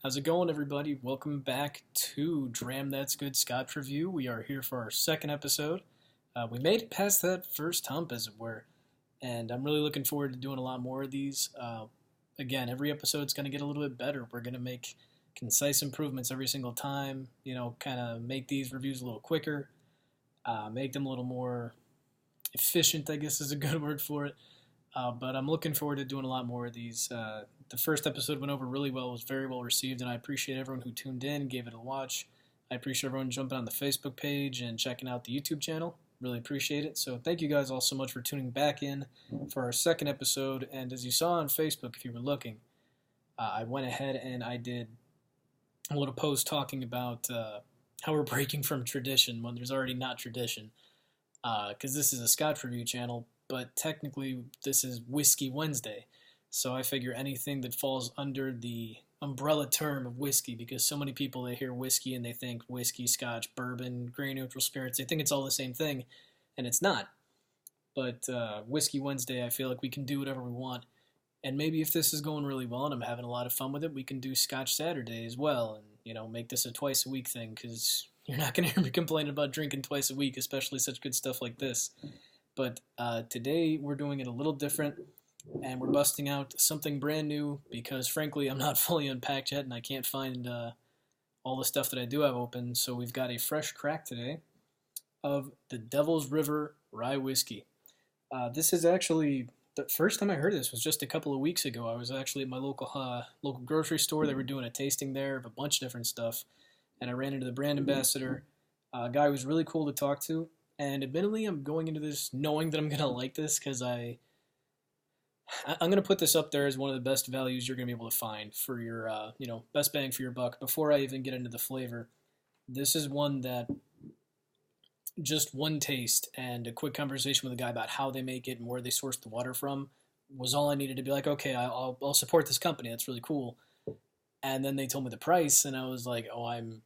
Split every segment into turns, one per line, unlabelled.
How's it going, everybody? Welcome back to Dram That's Good Scotch Review. We are here for our second episode. We made it past that first hump, as it were, and I'm really looking forward to doing a lot more of these. Again, every episode's going to get a little bit better. We're going to make concise improvements every single time, kind of make these reviews a little quicker, make them a little more efficient, I guess is a good word for it. But I'm looking forward to doing a lot more of these. The first episode went over really well, was very well received, and I appreciate everyone who tuned in, gave it a watch. I appreciate everyone jumping on the Facebook page and checking out the YouTube channel. Really appreciate it. So thank you guys all so much for tuning back in for our second episode. And as you saw on Facebook, if you were looking, I went ahead and I did a little post talking about how we're breaking from tradition when there's already not tradition. Because this is a Scotch review channel, but technically this is Whiskey Wednesday. So I figure anything that falls under the umbrella term of whiskey, because so many people, they hear whiskey and they think whiskey, scotch, bourbon, grain neutral spirits. They think it's all the same thing, and it's not. But Whiskey Wednesday, I feel like we can do whatever we want. And maybe if this is going really well and I'm having a lot of fun with it, we can do Scotch Saturday as well, and make this a twice a week thing, because you're not going to hear me complaining about drinking twice a week, especially such good stuff like this. But today we're doing it a little different, and we're busting out something brand new because, frankly, I'm not fully unpacked yet, and I can't find all the stuff that I do have open. So we've got a fresh crack today of the Devil's River Rye Whiskey. This is actually, the first time I heard this was just a couple of weeks ago. I was actually at my local grocery store. They were doing a tasting there of a bunch of different stuff, and I ran into the brand ambassador, a guy who was really cool to talk to. And admittedly, I'm going into this knowing that I'm going to like this, because I'm going to put this up there as one of the best values you're going to be able to find for your, best bang for your buck. Before I even get into the flavor, this is one that just one taste and a quick conversation with a guy about how they make it and where they source the water from was all I needed to be like, okay, I'll support this company. That's really cool. And then they told me the price, and I was like, oh, I'm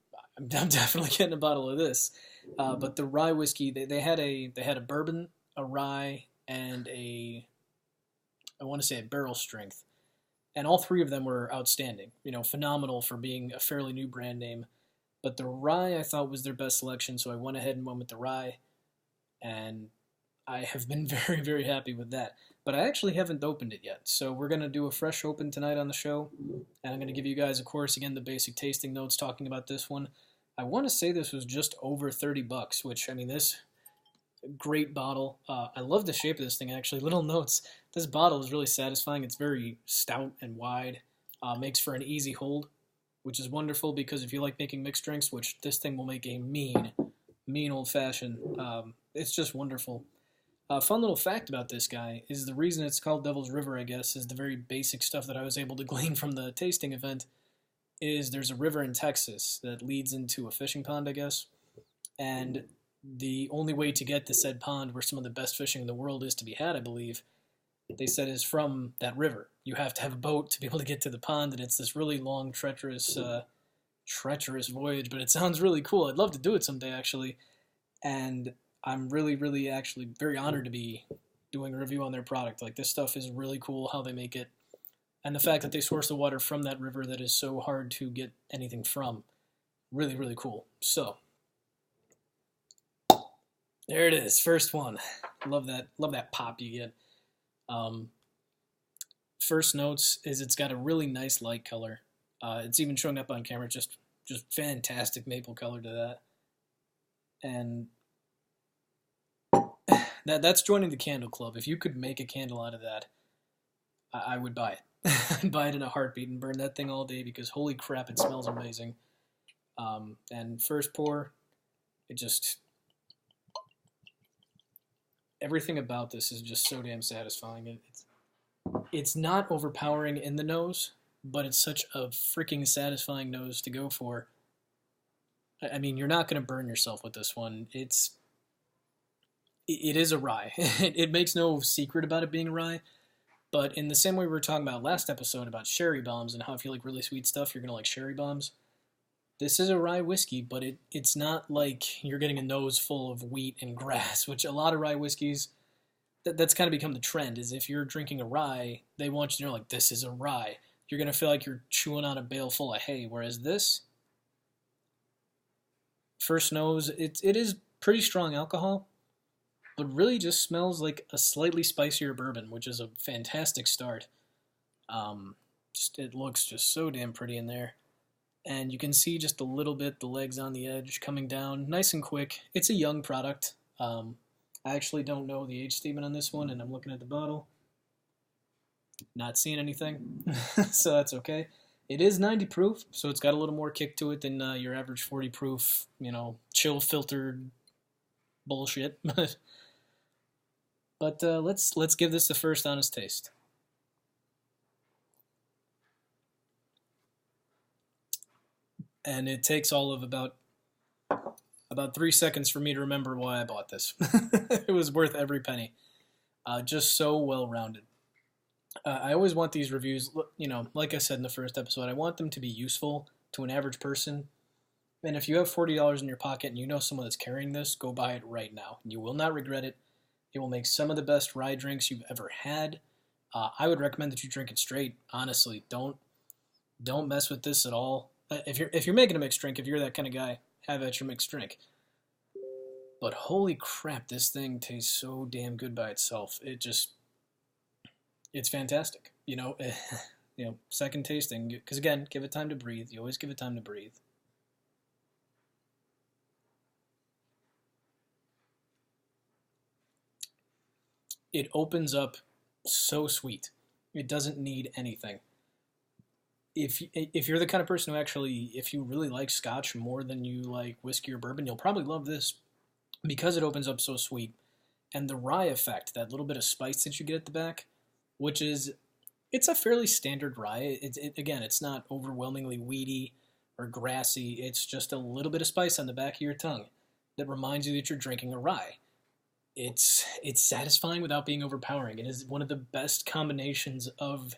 definitely getting a bottle of this. But the rye whiskey, they had a bourbon, a rye, and I want to say a barrel strength, and all three of them were outstanding. Phenomenal for being a fairly new brand name. But the rye I thought was their best selection, so I went ahead and went with the rye, and I have been very, very happy with that. But I actually haven't opened it yet, so we're going to do a fresh open tonight on the show, and I'm going to give you guys, of course, again, the basic tasting notes talking about this one. I want to say this was just over $30, which, this great bottle. I love the shape of this thing, actually. Little notes. This bottle is really satisfying. It's very stout and wide. Makes for an easy hold, which is wonderful, because if you like making mixed drinks, which this thing will make a mean old-fashioned, it's just wonderful. Fun little fact about this guy is the reason it's called Devil's River, I guess, is the very basic stuff that I was able to glean from the tasting event, is there's a river in Texas that leads into a fishing pond, I guess, and the only way to get to said pond, where some of the best fishing in the world is to be had, I believe, they said is from that river. You have to have a boat to be able to get to the pond, and it's this really long, treacherous voyage, but it sounds really cool. I'd love to do it someday, actually, and I'm really, really actually very honored to be doing a review on their product. Like, this stuff is really cool, how they make it, and the fact that they source the water from that river that is so hard to get anything from. Really, really cool. So, there it is, first one. Love that pop you get. First notes is it's got a really nice light color. It's even showing up on camera, just fantastic maple color to that. And that's joining the candle club. If you could make a candle out of that, I would buy it. I'd buy it in a heartbeat and burn that thing all day, because holy crap, it smells amazing. And first pour, everything about this is just so damn satisfying. It's not overpowering in the nose, but it's such a freaking satisfying nose to go for. You're not going to burn yourself with this one. It is a rye. It makes no secret about it being a rye, but in the same way we were talking about last episode about sherry bombs and how if you like really sweet stuff, you're going to like sherry bombs. This is a rye whiskey, but it's not like you're getting a nose full of wheat and grass, which a lot of rye whiskeys, that's kind of become the trend, is if you're drinking a rye, they want you to know, like, this is a rye. you're going to feel like you're chewing on a bale full of hay. Whereas this, first nose, it is pretty strong alcohol, but really just smells like a slightly spicier bourbon, which is a fantastic start. It looks just so damn pretty in there. And you can see just a little bit the legs on the edge coming down nice and quick. It's a young product. I actually don't know the age statement on this one, and I'm looking at the bottle. Not seeing anything, so that's okay. It is 90 proof, so it's got a little more kick to it than your average 40 proof, chill filtered bullshit. But let's give this the first honest taste. And it takes all of about 3 seconds for me to remember why I bought this. It was worth every penny. Just so well-rounded. I always want these reviews, like I said in the first episode, I want them to be useful to an average person. And if you have $40 in your pocket and you know someone that's carrying this, go buy it right now. You will not regret it. It will make some of the best rye drinks you've ever had. I would recommend that you drink it straight. Honestly, don't mess with this at all. If you're making a mixed drink, if you're that kind of guy, have at your mixed drink. But holy crap, this thing tastes so damn good by itself. It's fantastic. Second tasting, because again, give it time to breathe. You always give it time to breathe. It opens up so sweet. It doesn't need anything. If you're the kind of person who actually, if you really like Scotch more than you like whiskey or bourbon, you'll probably love this because it opens up so sweet. And the rye effect, that little bit of spice that you get at the back, which is, it's a fairly standard rye. Again, it's not overwhelmingly weedy or grassy. It's just a little bit of spice on the back of your tongue that reminds you that you're drinking a rye. It's satisfying without being overpowering. It is one of the best combinations of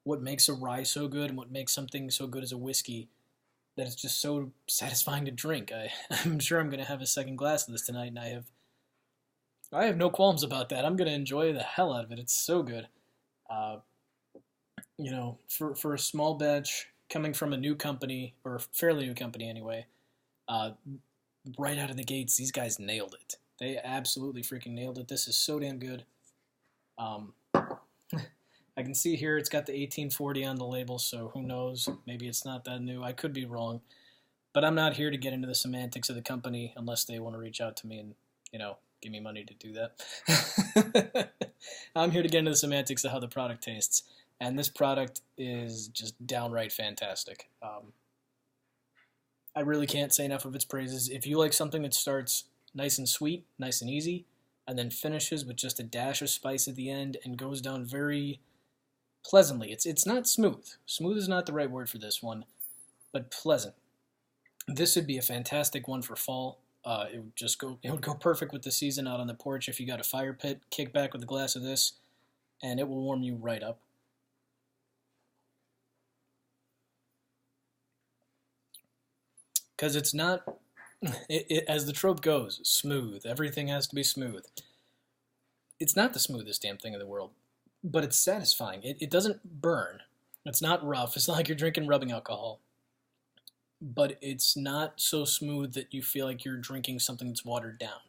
what makes a rye so good and what makes something so good as a whiskey, that it's just so satisfying to drink. I'm sure I'm going to have a second glass of this tonight, and I have no qualms about that. I'm going to enjoy the hell out of it. It's so good. For a small batch coming from a new company, or a fairly new company anyway, right out of the gates, these guys nailed it. They absolutely freaking nailed it. This is so damn good. I can see here it's got the 1840 on the label, so who knows? Maybe it's not that new. I could be wrong. But I'm not here to get into the semantics of the company unless they want to reach out to me and, give me money to do that. I'm here to get into the semantics of how the product tastes. And this product is just downright fantastic. I really can't say enough of its praises. If you like something that starts nice and sweet, nice and easy, and then finishes with just a dash of spice at the end and goes down very pleasantly. It's not smooth. Smooth is not the right word for this one, but pleasant. This would be a fantastic one for fall. It would go perfect with the season out on the porch if you got a fire pit, kick back with a glass of this, and it will warm you right up. Because it's not, as the trope goes, smooth. Everything has to be smooth. It's not the smoothest damn thing in the world, but it's satisfying. It doesn't burn. It's not rough. It's not like you're drinking rubbing alcohol. But it's not so smooth that you feel like you're drinking something that's watered down.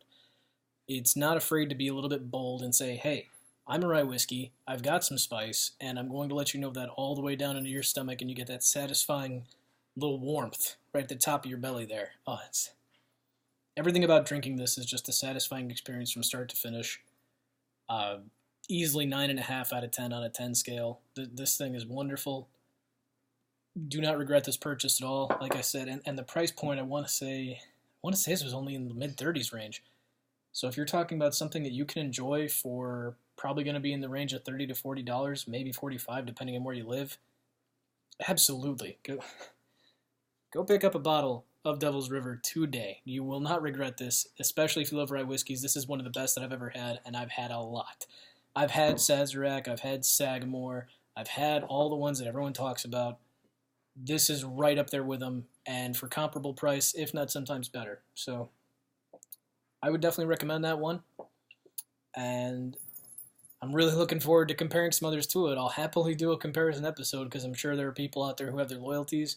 It's not afraid to be a little bit bold and say, hey, I'm a rye whiskey, I've got some spice, and I'm going to let you know that all the way down into your stomach, and you get that satisfying little warmth right at the top of your belly there. Oh, everything about drinking this is just a satisfying experience from start to finish. Easily 9.5 out of 10 on a 10 scale. This thing is wonderful. Do not regret this purchase at all. Like I said, and the price point, I want to say this was only in the mid-30s range. So if you're talking about something that you can enjoy for probably going to be in the range of $30 to $40, maybe $45 depending on where you live, absolutely. Go pick up a bottle of Devil's River today. You will not regret this, especially if you love rye whiskeys. This is one of the best that I've ever had, and I've had a lot. I've had Sazerac, I've had Sagamore, I've had all the ones that everyone talks about. This is right up there with them, and for comparable price, if not sometimes better. So I would definitely recommend that one. And I'm really looking forward to comparing some others to it. I'll happily do a comparison episode because I'm sure there are people out there who have their loyalties,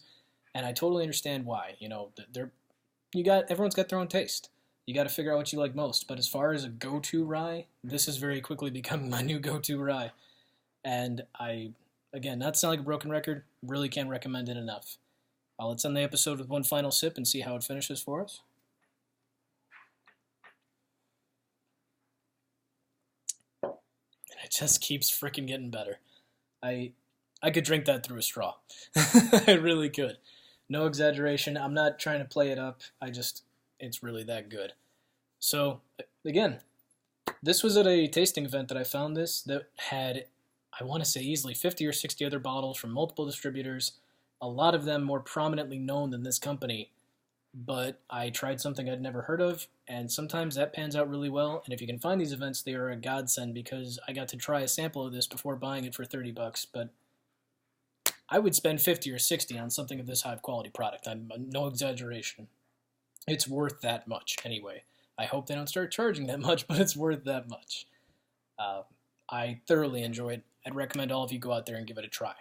and I totally understand why. Everyone's got their own taste. You got to figure out what you like most. But as far as a go-to rye, this is very quickly becoming my new go-to rye. And again, not to sound like a broken record, really can't recommend it enough. Let's end the episode with one final sip and see how it finishes for us. And it just keeps freaking getting better. I could drink that through a straw. I really could. No exaggeration. I'm not trying to play it up. It's really that good. So, again, this was at a tasting event that I found this that had, I want to say easily 50 or 60 other bottles from multiple distributors, a lot of them more prominently known than this company. But I tried something I'd never heard of, and sometimes that pans out really well. And if you can find these events, they are a godsend because I got to try a sample of this before buying it for $30. But I would spend 50 or 60 on something of this high quality product. I'm no exaggeration. It's worth that much anyway. I hope they don't start charging that much, but it's worth that much. I thoroughly enjoyed it. I'd recommend all of you go out there and give it a try.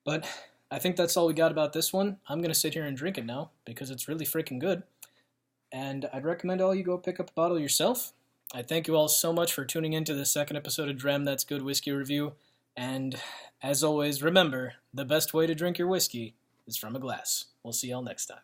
But I think that's all we got about this one. I'm going to sit here and drink it now because it's really freaking good. And I'd recommend all you go pick up a bottle yourself. I thank you all so much for tuning into the second episode of Dram That's Good Whiskey Review. And as always, remember, the best way to drink your whiskey is from a glass. We'll see y'all next time.